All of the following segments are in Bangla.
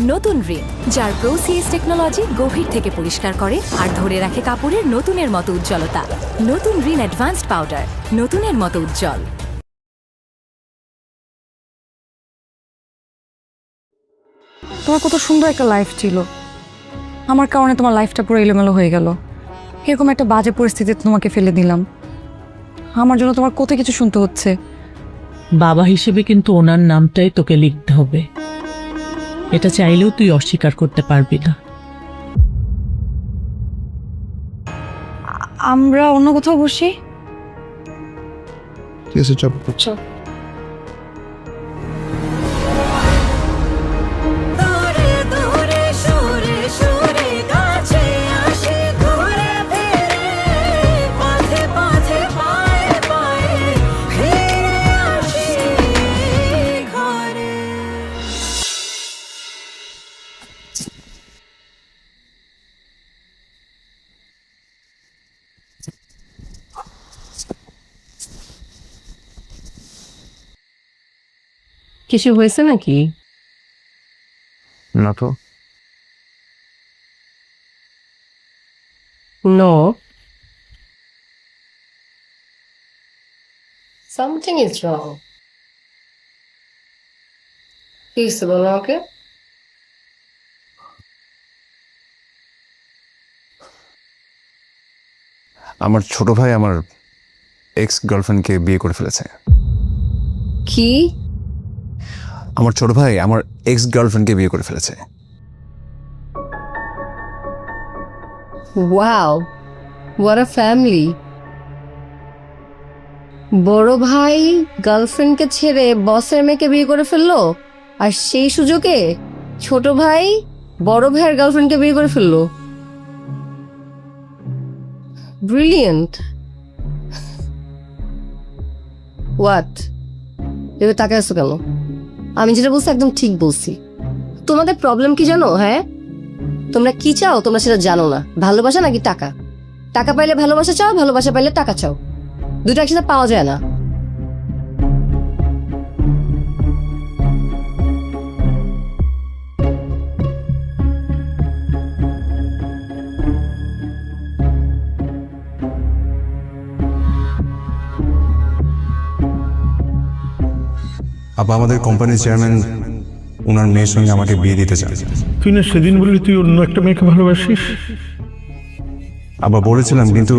নতুন রিন, যার প্রোসিএস টেকনোলজি গভীর থেকে পরিষ্কার করে আর ধরে রাখে কাপড়ের নতুনের মতো উজ্জ্বলতা। নতুন রিন অ্যাডভান্সড পাউডার, নতুনের মতো উজ্জ্বল। তোমার কত সুন্দর একটা লাইফ ছিল, আমার কারণে তোমার লাইফটা পুরো এলোমেলো হয়ে গেল। এরকম একটা বাজে পরিস্থিতিতে তোমাকে ফেলে দিলাম, আমার জন্য তোমার কত কিছু শুনতে হচ্ছে। বাবা হিসেবে কিন্তু ওনার নামটাই তোকে লিখতে হবে, এটা চাইলেও তুই অস্বীকার করতে পারবি না। আমরা অন্য কোথাও বসি। ঠিক আছে, চাপ। কিছু হয়েছে নাকি? না তো। No, something is wrong. কি হয়েছে বলো আমাকে। আমার ছোট ভাই আমার এক্স গার্লফ্রেন্ডকে বিয়ে করে ফেলেছে। কি? আমার ছোট ভাই আমার এক্স গার্লফ্রেন্ডকে বিয়ে করে ফেলেছে। Wow, what a family. বড় ভাই গার্লফ্রেন্ডকে ছেড়ে বসের মেয়েকে বিয়ে করে ফেললো, আর সেই সুযোগে ছোট ভাই বড় ভাইয়ের গার্লফ্রেন্ডকে বিয়ে করে ফেললো। ব্রিলিয়েন্ট। হোয়াট, এবার তাকে আসছো কেন? আমি যেটা বলছি একদম ঠিক বলছি। তোমাদের প্রবলেম কি জানো? হ্যাঁ, তোমরা কি চাও তোমরা সেটা জানো না। ভালোবাসা নাকি টাকা? টাকা পাইলে ভালোবাসা চাও, ভালোবাসা পাইলে টাকা চাও, দুটো একসাথে পাওয়া যায় না। আপা, আমাদের কোম্পানির চেয়ারম্যান ওনার মেয়ের সঙ্গে আমাকে বিয়ে দিতে চান। তুই না সেদিন বললি তুই অন্য একটা মেয়েকে ভালোবাসিস? আবার বলেছিলাম, কিন্তু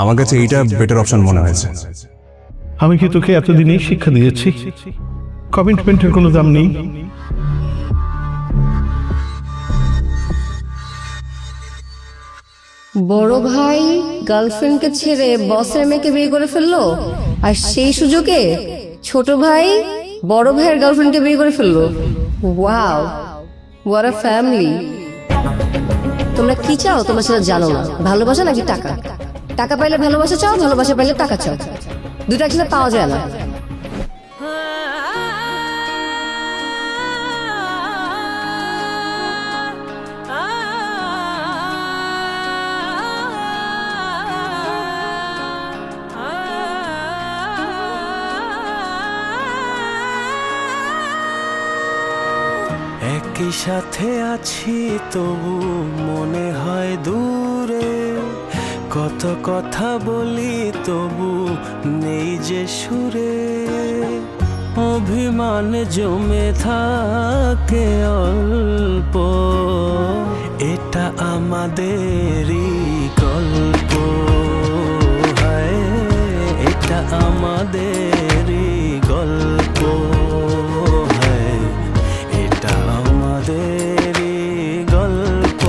আমার কাছে এইটা বেটার অপশন মনে হয়েছে। আমি কি তোকে এতদিনই শিক্ষা দিয়েছি কমিটমেন্টের কোনো দাম নেই? বড় ভাই গার্লফ্রেন্ডকে ছেড়ে বসের মেয়েকে বিয়ে করে ফেললো, আর সেই সুযোগে ছোট ভাই বড় ভাইয়ের গার্লফ্রেন্ডকে বিয়ে করে ফেললো। Wow, what a family. তোমরা কি চাও তোমরা সেটা জানো না। ভালোবাসা নাকি টাকা? টাকা পাইলে ভালোবাসা চাও, ভালোবাসা পাইলে টাকা চাও, দুটো একসাথে পাওয়া যায় না। একই সাথে আছি তবু মনে হয় দূরে, কত কথা বলি তবু নেই যে সুরে, অভিমান জমে থাকে অল্প, এটা আমাদেরই গল্প, হায় এটা আমাদেরই গল্প, হায় এটা আমাদেরই গল্প,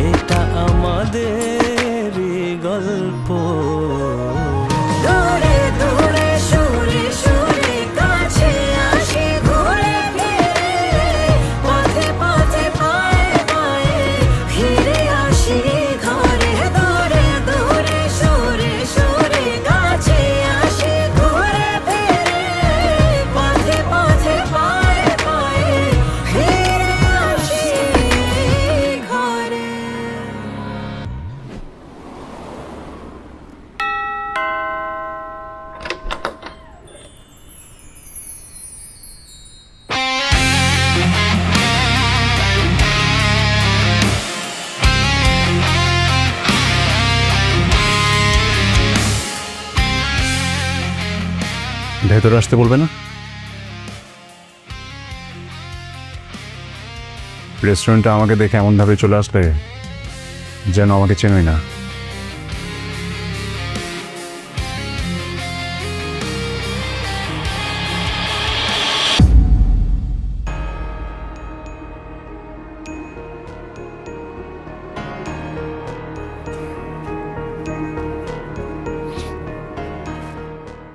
এটা আমাদেরই গল্প। ভেতরে আসতে বলবে না? রেস্টুরেন্টে আমাকে দেখে এমনভাবে চলে আসলে যেন আমাকে চেনই না।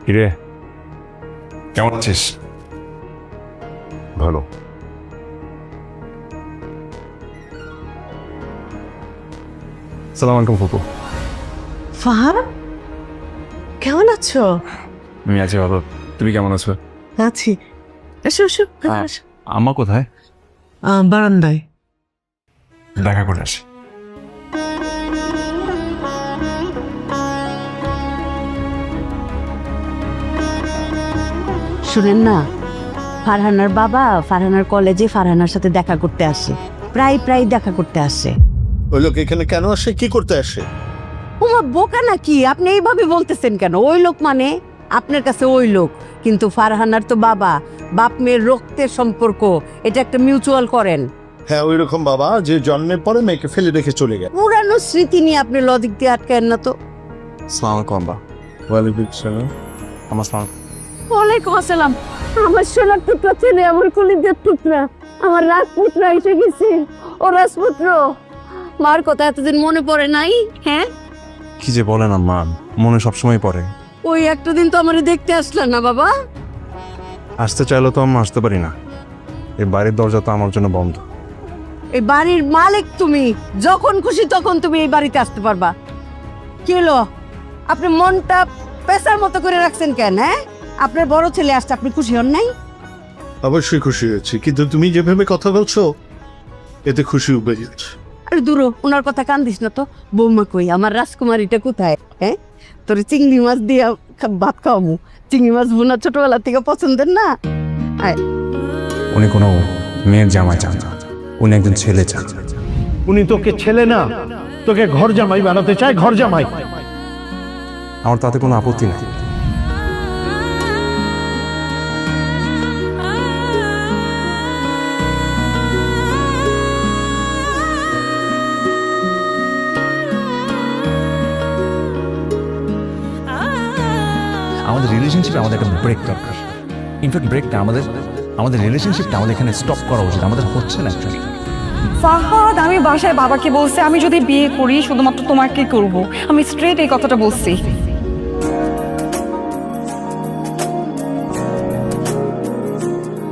কিরে, কেমন আছিস? ভালো। সালাম আলাইকুম ফুপু। ফাহাদ, কেমন আছো? আমি আছি ভালো। তুমি কেমন আছো? আছি। এসো এসো, এসো। আম্মা কোথায়? বারান্দায়। দেখা করে আসি। শুনেন না, ফারহানার বাবা ফারহানার কলেজে ফারহানার সাথে দেখা করতে আসে, প্রায় দেখা করতে আসে। ওই লোক এখানে কেন আসে, কি করতে আসে? ওমা বোকা নাকি, আপনি এইভাবে বলতেছেন কেন? ওই লোক মানে আপনার কাছে ওই লোক, কিন্তু ফারহানার তো বাবা, বাপ মেয়ের রক্তের সম্পর্ক, এটা একটা মিউচুয়াল করেন। হ্যাঁ, ওই রকম বাবা যে জন্মের পরে মেয়েকে ফেলে রেখে চলে গেল। পুরানো স্মৃতি নিয়ে আপনি লজিক দিয়ে আটকায়েন না তো। সালাম আলাইকুম আব্বা। ওয়ালাইকুম সালাম। আমার সালাম। ওয়ালাইকুম আসসালাম। আমার সোনার টুকরা ছেলে, আমার কলিজার টুকরা, আমার রাজপুত্র এসে গেছে। ও রাজপুত্র, মার কথা এতদিন মনে পড়ে নাই? হ্যাঁ, কি যে বলেন আম্মা, মনে সবসময় পড়ে। ওই একটা দিন তো আমারে দেখতে আসলেন না বাবা। আসতে চাইলে তো আম্মা আসতে পারি না, এই বাড়ির দরজা তো আমার জন্য বন্ধ। এই বাড়ির মালিক তুমি, যখন খুশি তখন তুমি এই বাড়িতে আসতে পারবা। কি হলো, আপনি মনটা পেশার মতো করে রাখছেন কেন? হ্যাঁ, আপনার বড় ছেলে আসছে, আপনি খুশি হন নাই? অবশ্যই খুশি হয়েছি, কিন্তু তুমি যেভাবে কথা বলছো এতে খুশি উবে যাচ্ছে। আরে দূর হ, ওনার কথা কান দিস না তো। বৌমা কই, আমার রাজকুমারীটা কোথায়? হ্যাঁ, তোর চিংড়ি মাছ দিয়ে ভাত খাওয়ামু। চিংড়ি মাছ বোনা ছোটবেলা থেকে পছন্দের না। আয়, উনি কোনো মেয়ের জামাই চান না, উনি একজন ছেলে চান। উনি তোকে ছেলে না, তোকে ঘর জামাই বানাতে চায়, ঘর জামাই। আমার তাতে কোনো আপত্তি নেই। আমাদের রিলেশনশিপে আমাদের একটা ব্রেক দরকার। ইনফ্যাক্ট ব্রেকটা আমাদের রিলেশনশিপটা আমাদের এখানে স্টপ করা উচিত। আমাদের হচ্ছে না অ্যাকচুয়ালি। ফাহাদ, আমি বাসায় বাবাকে বলছি আমি যদি বিয়ে করি শুধুমাত্র তোমাকে করব। আমি স্ট্রেট এই কথাটা বলছি।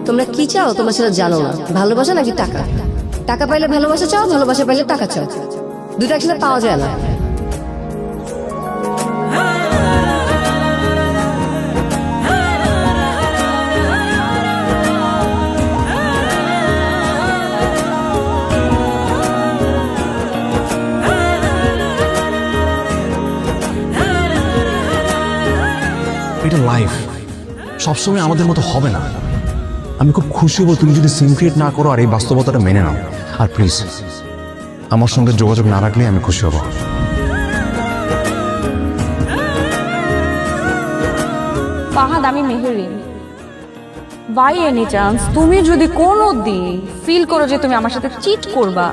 তোমরা কি চাও তোমরা সেটা জানো না। ভালোবাসা নাকি টাকা? টাকা পাইলে ভালোবাসা চাও, ভালোবাসা পাইলে টাকা চাও। দুটো একসাথে পাওয়া যায় না। এটা লাইফ, সবসময় আমাদের মতো হবে না। আমি খুব খুশি হব তুমি যদি সিম ক্রিয়েট না করো আর এই বাস্তবতাটা মেনে নাও। আর প্লিজ আমার সঙ্গে যোগাযোগ না রাখলে আমি খুশি হব। ফাহাদ, আমি মেহেরিন। বাই এনি চান্স তুমি যদি কোনো দিন ফিল করো যে তুমি আমার সাথে চিট করবা,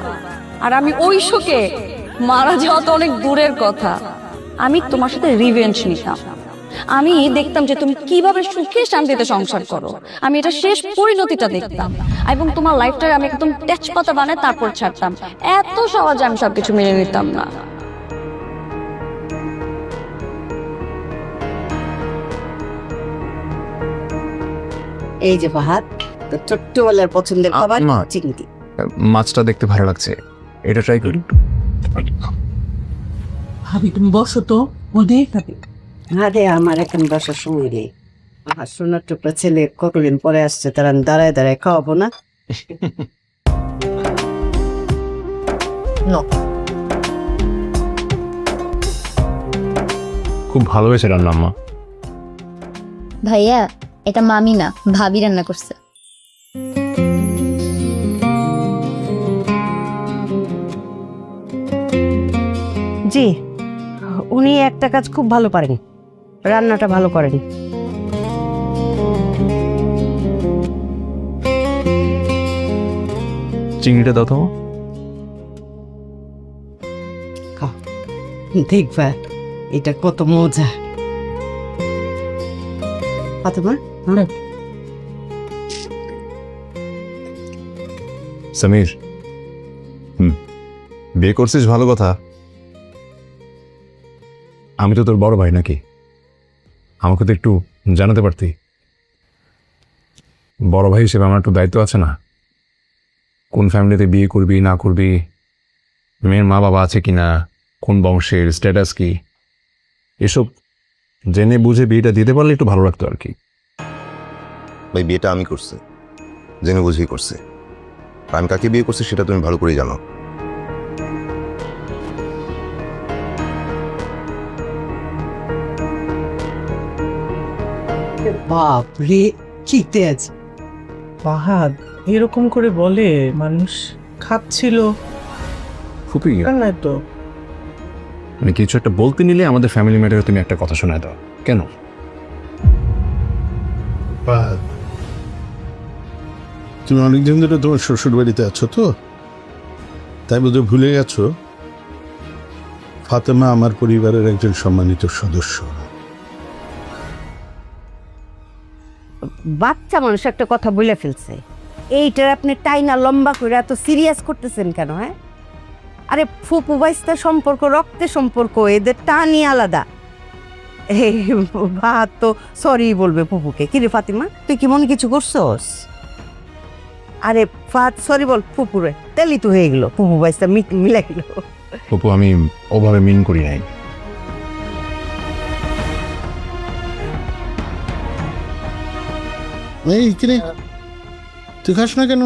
আর আমি ওই শোকে মারা যাওয়া তো অনেক দূরের কথা, আমি তোমার সাথে রিভেঞ্জ নিতাম। আমি দেখতাম যে তুমি কিভাবে সুখে শান্তিতে সংসার করো, আমি এটা শেষ পরিণতিটা দেখতাম, এবং তোমার লাইফটাকে আমি একদম তেজপাতা বানায় তারপর ছাড়তাম। এত সহজে আমি সবকিছু মেনে নিতাম না। এই যে ফাহাদ, তোর ছোট্টবেলার পছন্দের খাবার মা। চিংড়ি। মাছটা দেখতে ভালো লাগছে, এটা ট্রাই করি। ভাবি তুমি বসো তো, অনেক খাবি। আরে আমার এখন বসার সময় নেই। আমার সোনার টুকরা ছেলে কতদিন পরে আসছে, তারা দাঁড়ায় দাঁড়ায় খাওয়াবো না? খুব ভালো হয়েছে রান্না আম্মা। ভাইয়া, এটা মামি না, ভাবি রান্না করছে। জি, উনি একটা কাজ খুব ভালো পারেন, রান্নাটা ভালো করেন। চিংড়িটা দাও তো। দেখবা এটা কত মজা। ফাতেমা সমীর, বিয়ে করছিস ভালো কথা, আমি তো তোর বড় ভাই নাকি, আমাকে তো একটু জানাতে পারতি। বড় ভাই হিসেবে আমার একটু দায়িত্ব আছে না? কোন ফ্যামিলিতে বিয়ে করবি না করবি, মেয়ের মা বাবা আছে কিনা, কোন বংশের, স্ট্যাটাস কি, এসব জেনে বুঝে বিয়েটা দিতে পারলে একটু ভালো লাগতো আর কি। ভাই বিয়েটা আমি করছি, জেনে বুঝেই করছি। আর আমি কাকে বিয়ে করছি সেটা তুমি ভালো করেই জানো। বাপ রে কি তেজ! ফাহাদ এরকম করে বলে মানুষ, খাচ্ছিল ফুপি, না তো। মানে কিছু একটা বলতে নিলে আমাদের ফ্যামিলি ম্যাটারে তুমি একটা কথা শোনায় দাও কেন? তুমি অনেকদিন ধরে তোমার শ্বশুর বাড়িতে আছো তো, তাই বোধহয় ভুলে গেছো ফাতেমা আমার পরিবারের একজন সম্মানিত সদস্য। বাচ্চা মানুষ একটা কথা বলে ফেলছে, এইটার আপনি টাইনা লম্বা করে এত সিরিয়াস করতেছেন কেন? হ্যাঁ, আরে ফুপু বাইস্তার সম্পর্ক রক্তের সম্পর্ক, এদের টানই আলাদা। এই ভাত তো সরি বলবে ফুপুকে। কিরে ফাতিমা, তুই কি মনে কিছু করছস? আরে ফাত সরি বল ফুপুরে, তেলি তো হয়ে গেল, ফুপু বাইস্তা মিলে গেল। ফুপু আমি ওভাবে মিন করি নাই। এই কিরে, তুই খাস না কেন?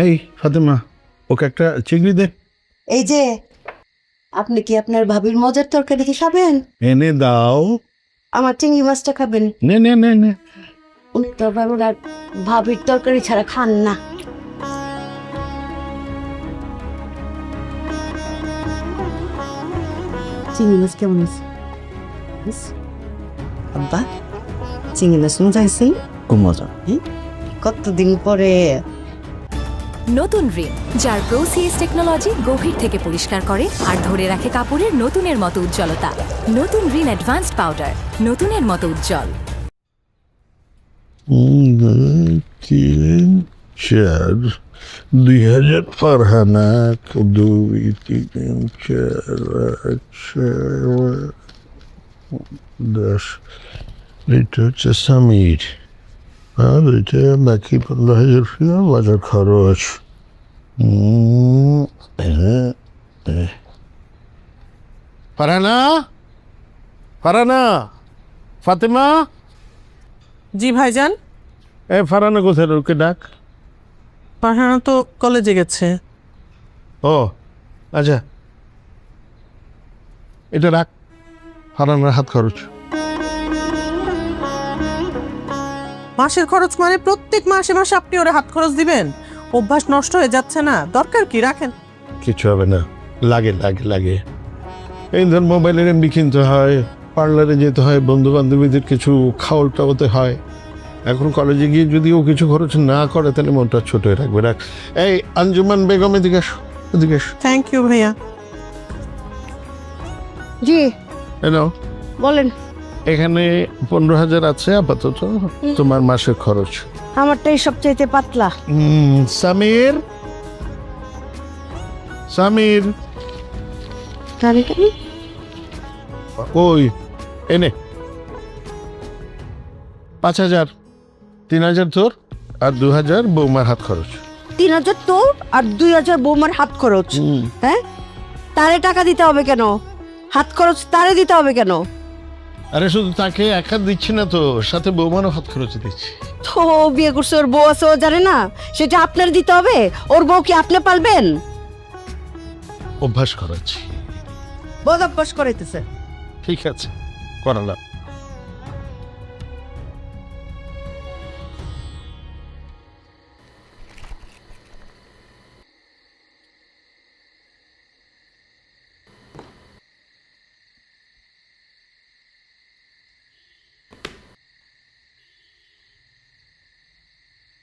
এই ফাতেমা, ওকে একটা চিংড়ি দে। এই যে আপনি কি আপনার ভাবির মজার তরকারি কি খাবেন? এনে দাও। আমার চিংড়ি মাছটা খাবেন? নে নে নে নে। উনি তো আর ভাবির তরকারি ছাড়া খান না। চিংড়ি মাছ কেমন আছে আব্বা? চিংড়ি মাছ মজা আছে? খুব মজা। কতদিন পরে। নতুন রিন, যার প্রো সিএস টেকনোলজি গভীর থেকে পরিষ্কার করে আর ধরে রাখে কাপড়ের নতুনের মতো উজ্জ্বলতা। নতুন রিন অ্যাডভান্সড পাউডার, নতুনের মতো উজ্জ্বল। 4 2000 ফারহানা, 2 3 4 10। এটা হচ্ছে সমীর, আর এটা বাকি 15,000 বাজার খরচ। ফারহানা, ফারহানা, ফাতেমা। জি ভাইজান। ফারহানা কোথায়? ওকে ডাক। পাহানা তো কলেজে গেছে। ও আচ্ছা, এটা রাখ, ফারহানার হাত খরচ। মাসের খরচ মানে প্রত্যেক মাসে মাসে আপনি ওরা হাত খরচ দিবেন? অভ্যাস নষ্ট হয়ে যাচ্ছে না? দরকার কি, রাখেন। কিছু হবে না, লাগে লাগে লাগে। এই ধর মোবাইলের এমবি কিনতে হয়, পার্লারে যেতে হয়, বন্ধু বান্ধবীদের কিছু খাওয়াল টাওয়াতে হয়। এখন কলেজে গিয়ে যদি ও কিছু খরচ না করে তাহলে মনটা ছোট হয়ে রাখবে। রাখ। এই আঞ্জুমান বেগম, এদিকে এসো, এদিকে এসো। থ্যাংক ইউ ভাইয়া। জি হ্যালো, বলেন। এখানে 15,000 আছে আপাতত তোমার মাসের খরচ। আমারটাই সবচাইতে পাতলা। সামির, সামির ওই এনে 5,000, 3,000 তোর আর 2,000 বৌমার হাত খরচ। 3,000 তোর আর 2,000 বৌমার হাত খরচ? হ্যাঁ, তারে টাকা দিতে হবে কেন? হাত খরচ তারে দিতে হবে কেন? আরে শুধু তাকে এক হাত দিচ্ছি না তো, সাথে বৌমারও হাত খরচ দিচ্ছি। তো বিয়ে করছে, ওর বউ আছে, ও জানে না সেটা আপনার দিতে হবে? ওর বউ কি আপনি পালবেন? অভ্যাস করাচ্ছি। বদ অভ্যাস করাইতেছে। ঠিক আছে, করালাম।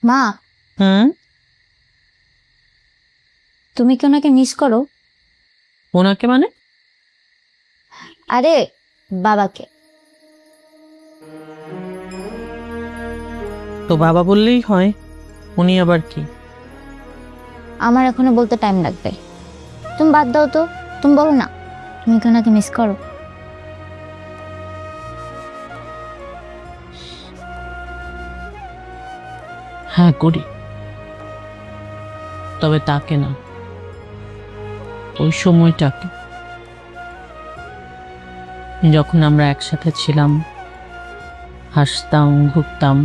মা, হুম, তুমি কি ওনাকে মিস করো? ওনাকে মানে? আরে বাবাকে। তো বাবা বললেই হয়, উনি আবার কি? আমার এখনো বলতে টাইম লাগবে। তুমি বাদ দাও তো, তুমি বলো না তুমি কি ওনাকে মিস করো? হ্যাঁ করি, তবে তাকে না, ওই সময়টাকে, যখন আমরা একসাথে ছিলাম, হাসতাম, ঘুরতাম।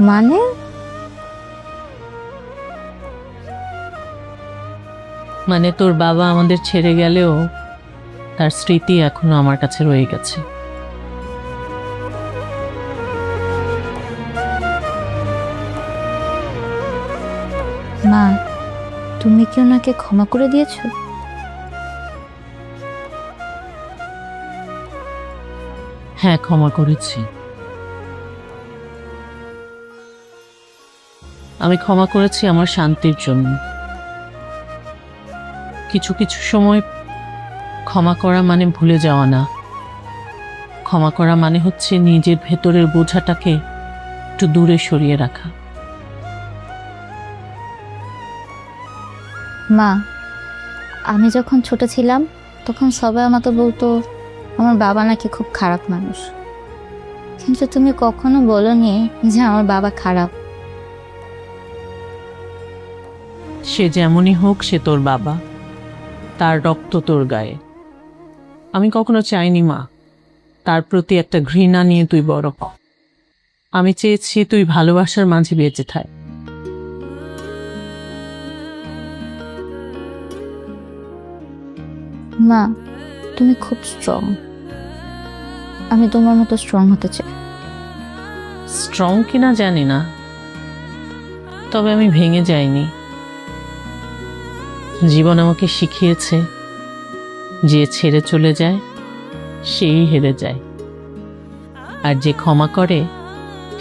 মানে মানে তোর বাবা আমাদের ছেড়ে গেলেও তার স্মৃতি এখনো আমার কাছে রয়ে গেছে। মা, তুমি কি ওনাকে ক্ষমা করে দিয়েছো? হ্যাঁ, ক্ষমা করেছি। আমি ক্ষমা করেছি আমার শান্তির জন্য। কিছু কিছু সময় ক্ষমা করা মানে ভুলে যাওয়া না, ক্ষমা করা মানে হচ্ছে নিজের ভেতরের বোঝাটাকে একটু দূরে সরিয়ে রাখা। মা, আমি যখন ছোট ছিলাম তখন সবাই আমাকে বলতো আমার বাবা নাকি খুব খারাপ মানুষ, কিন্তু তুমি কখনো বলোনি যে আমার বাবা খারাপ। সে যেমনই হোক, সে তোর বাবা, তার রক্ত তোর গায়ে। আমি কখনো চাইনি মা তার প্রতি একটা ঘৃণা নিয়ে তুই বড় হ। আমি চেয়েছি তুই ভালোবাসার মাঝে বেঁচে থাক। মা, তুমি খুব স্ট্রং, আমি তোমার মতো স্ট্রং হতে চাই। স্ট্রং কিনা জানি না, তবে আমি ভেঙে যাইনি। জীবন আমাকে শিখিয়েছে যে ছেড়ে চলে যায় সেই হেরে যায়, আর যে ক্ষমা করে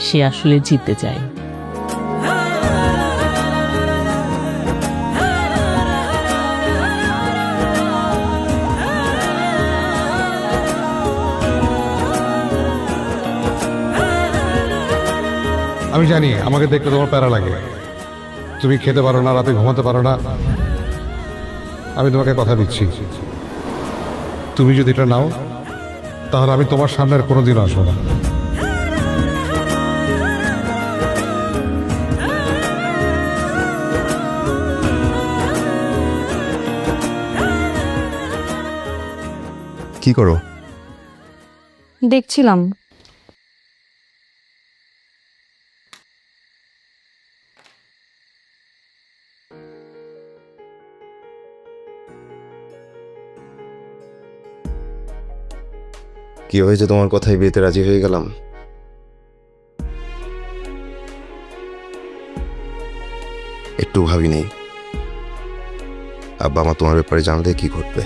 সে আসলে জিতে যায়। আমি জানি আমাকে দেখতে তোমার প্যারা লাগে, তুমি খেতে পারো না, রাতে ঘুমাতে পারো না। আমি তোমাকে কথা দিচ্ছি, তুমি যদি এটা নাও তাহলে আমি তোমার সামনে আর কোনোদিন আসবো না। কি করো? দেখছিলাম। কি হয়েছে তোমার কথায় বিয়েতে রাজি হয়ে গেলাম? একটু ভাবিনি আব্বা মা তোমার ব্যাপারে জানলে কি ঘটবে।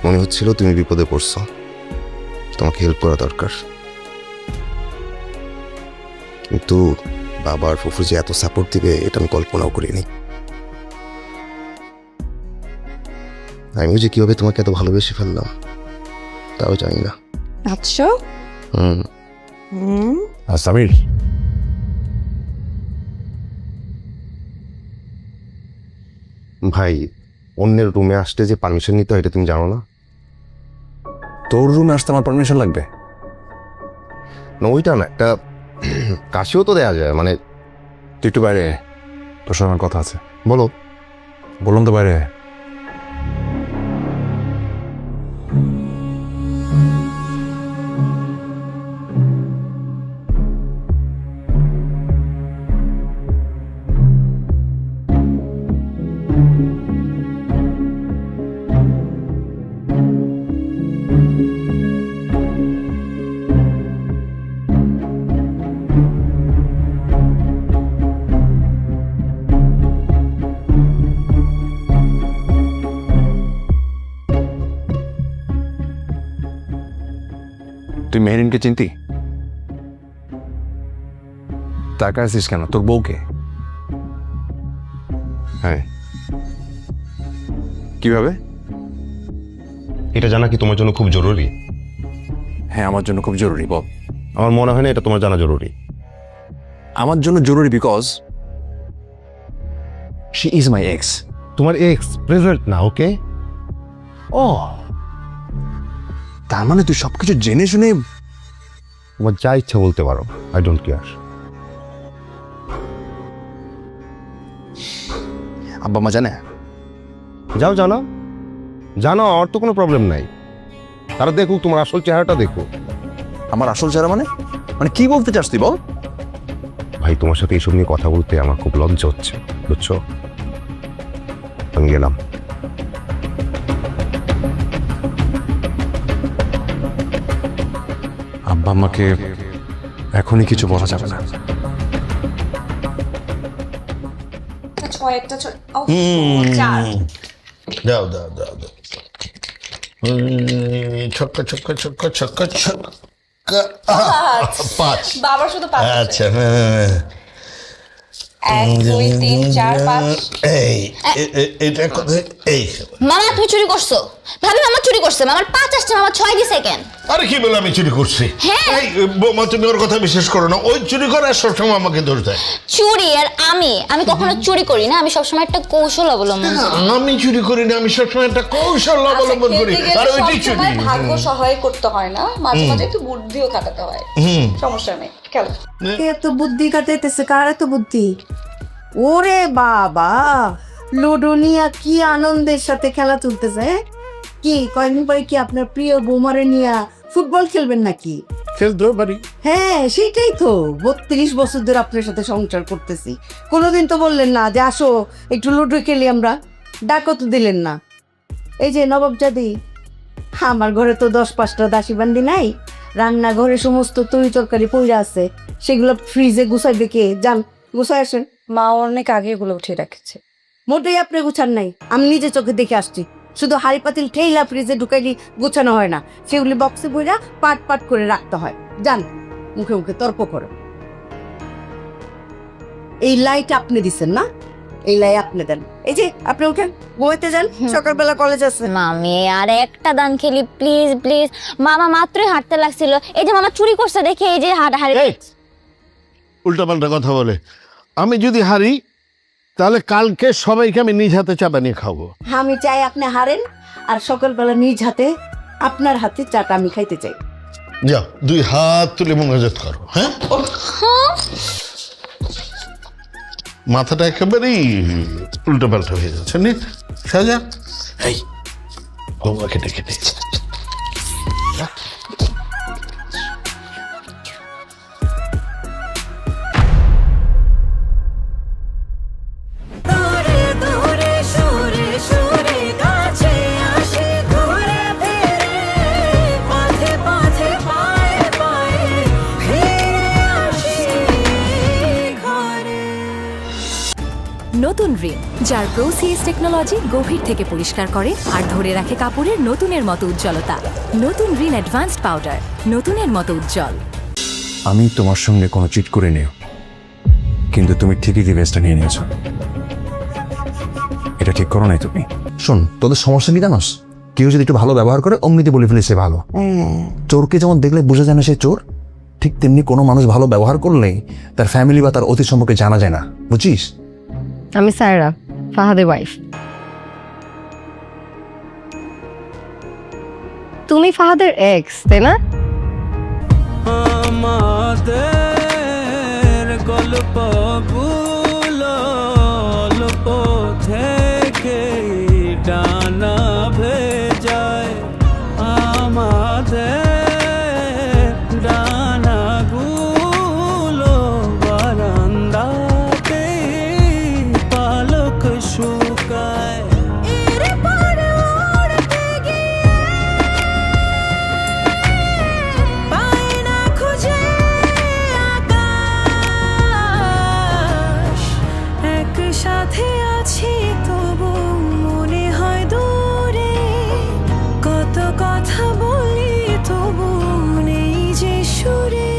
মনে হচ্ছিল তুমি বিপদে পড়ছো, তোমাকে হেল্প করা দরকার, কিন্তু বাবা আর ফুফু যে এত সাপোর্ট দিবে এটা আমি কল্পনাও করিনি। আমিও যে কিভাবে তোমাকে এত ভালোবেসে ফেললাম তাও জানি না। আচ্ছা। সামির, ভাই, অন্যের রুমে আসতে যে পারমিশন নিতে হয় এটা তুমি জানো না? তোর রুমে আসতে আমার পারমিশন লাগবে? না ওইটা না, একটা কাশিও তো দেয়া যায়। মানে তুই একটু বাইরে, তোর সাথে আমার কথা আছে। বলো। বললাম তো বাইরে। তুই মেহরিনকে চিনতি? তাকায় আছিস কেন? তোর বউকে? হ্যাঁ, কিভাবে? এটা জানা কি তোমার জন্য খুব জরুরি? হ্যাঁ, আমার জন্য খুব জরুরি। বল। আমার মনে হয় না এটা তোমার জানা জরুরি। আমার জন্য জরুরি because she is my x. তোমার এক্স প্রেজেন্ট না? ওকে। ও, তার মানে তুই সবকিছু জেনে শুনে? তোমার যা ইচ্ছা বলতে পারো, আই ডোন্ট কেয়ার। আব্বা মা জানে? যাও জানো, জানো, আমার তো কোনো প্রবলেম নাই। তারা দেখুক, তোমার আসল চেহারাটা দেখুক। আমার আসল চেহারা মানে? মানে কি বলতে চাস তুই? বল। ভাই, তোমার সাথে এইসব নিয়ে কথা বলতে আমার খুব লজ্জা হচ্ছে, বুঝছো? আমি গেলাম। আব্বা আমাকে এখনই কিছু বলা যাবে না। দাও দাও দাও দাও। ছক্কা ছক্কা ছক্কা ছক্কা ছক্কা। 5। বাবা শুধু 5। আচ্ছা, 1 2 3 4 5। এই এটা কোথায়? এই মামা তুমি চুরি করছো। ভাবি মামা চুরি করছে। মামার 5 আসছে, মামা 6 দিছে কেন? আরে কি বলে আমি চুরি করছি? হ্যাঁ। এই বৌমা, তুমি ওর কথা বিশ্বাস করো না। ওই চুরি করে আর সবসময় আমাকে দোষ দেয়। চুরি আর আমি কখনো চুরি করি না। আমি সবসময় একটা কৌশল অবলম্বন করি। আমি চুরি করি না, আমি সবসময় একটা কৌশল অবলম্বন করি। আর ওইটাই চুরি। ভাগ্য সহায় করতে হয় না, মাঝে মাঝে একটু বুদ্ধিও খাটাতে হয়। সমস্যা নেই। কেন এত বুদ্ধি কাটাইতেছে? কার এত বুদ্ধি? ওরে বাবা, লুডো নিয়ে কি আনন্দের সাথে খেলা চলতেছে। কি কয়েকদিন পরে কি আপনার প্রিয় বৌমারে নিয়ে ফুটবল খেলবেন নাকি? খেলতেও পারি। হ্যাঁ, সেটাই তো। 32 বছর ধরে আপনার সাথে সংসার করতেছি, কোনোদিন তো বললেন না যে আসো একটু লুডো খেলি আমরা। ডাকও তো দিলেন না। এই যে নবাবজাদি, আমার ঘরে তো 10-5টা দাসী বান্দি নাই। রান্নাঘরে সমস্ত তরি তরকারি পইরা আছে, সেগুলো ফ্রিজে গুছাইবে কে? যান গুছাই আসেন। মা অনেক আগে এগুলো উঠিয়ে রাখছে। মোটেই আপনি গুছান নাই, আমি নিজে চোখে দেখে আসছি। শুধু হাড়ি পাতিল ঠেইলা ফ্রিজে ঢুকাইলি গুছানো হয় না, সেগুলি বক্সে বইরা পাট পাট করে রাখতে হয়। যান, মুখে মুখে তর্ক করে। এই লাইট আপনি দিচ্ছেন না? এই লাই আপনি দেন। এই যে আপনি উঠেন, ঘুমাইতে যান, সকালবেলা কলেজ আছে। মামি আর একটা দান খেলি প্লিজ প্লিজ। মামা মাত্রই হাঁটতে লাগছিল, এই যে মামা চুরি করছে দেখে এই যে হাঁটাহাঁড়ি। উল্টাপাল্টা কথা বলে। আমি যদি হারি তাহলে কালকে সবাইকে আমি নিজ হাতে চা বানিয়ে খাবো। আমি চাই আপনি হারেন, আর সকালবেলা নিজ হাতে আপনার হাতে চাটা আমি খাইতে চাই। যাও, 2 হাত তুলে মোনাজাত করো। হ্যাঁ, মাথাটা একেবারেই উল্টোপাল্টা হয়ে যাচ্ছে। নি সাজা, এই বৌমাকে ডেকে দিয়েছে। নতুন রিন, যার প্রোসিএস টেকনোলজি গভীর থেকে পরিষ্কার করে আর ধরে রাখে কাপড়ের নতুনের মতো উজ্জ্বলতা। নতুন রিন অ্যাডভান্সড পাউডার, নতুনের মতো উজ্জ্বল। আমি তোমার সঙ্গে কোনো চিট করে নিও, কিন্তু তুমি ঠিকই ডিভাইসটা নিয়ে নিয়েছো। এটা ঠিক করো নাই তুমি। শোন, তোদের সমস্যা কি জানোস? কেউ যদি একটু ভালো ব্যবহার করে অমনিতে বলে ফেলে সে ভালো। চোরকে যেমন দেখলে বোঝা যায় না সে চোর, ঠিক তেমনি কোনো মানুষ ভালো ব্যবহার করলেই তার ফ্যামিলি বা তার অতীত সম্পর্কে জানা যায় না, বুঝছিস? আমি সায়রা, ফাহাদের ওয়াইফ। তুমি ফাহাদের এক্স, তাই না? আমাদের গল্পগুলো অল্প থেকে ডানা ভেজায়, আমাদের ডানাগুলো বারান্দাতে পালক শুকায়। সাথে আছি তবু মনে হয় দূরে, কত কথা বলি তবু নেই যে সুরে।